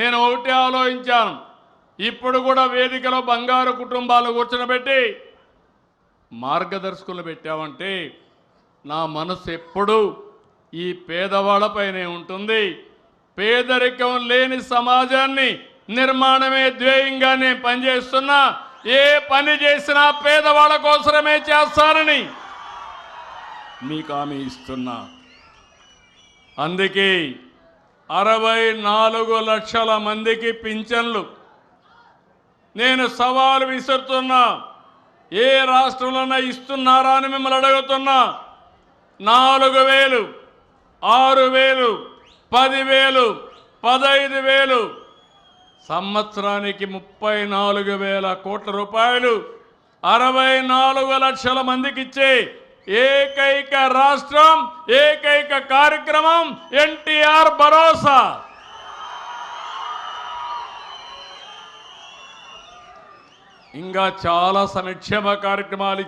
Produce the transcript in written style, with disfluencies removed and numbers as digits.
నేను ఒకటి ఆలోచించాను. ఇప్పుడు కూడా వేదికలో బంగారు కుటుంబాలు కూర్చోబెట్టి మార్గదర్శకులు పెట్టామంటే నా మనసు ఎప్పుడూ ఈ పేదవాళ్ళపైనే ఉంటుంది. పేదరికం లేని సమాజాన్ని నిర్మాణమే ధ్యేయంగా నేను పనిచేస్తున్నా. ఏ పని చేసినా పేదవాళ్ళ కోసమే చేస్తానని మీకు హామీ ఇస్తున్నా. అందుకే 64 లక్షల మందికి పింఛన్లు నేను సవాలు విసురుతున్నా. ఏ రాష్ట్రంలోనే ఇస్తున్నారా అని మిమ్మల్ని అడుగుతున్నా. 4,000, 6,000, 10,000, 15,000 సంవత్సరానికి 34,000 కోట్ల రూపాయలు 64 లక్షల మందికి ఇచ్చే ఏకైక రాష్ట్రం, ఏకైక కార్యక్రమం ఎన్టీఆర్ భరోసా. ఇంకా చాలా సంక్షేమ కార్యక్రమాలు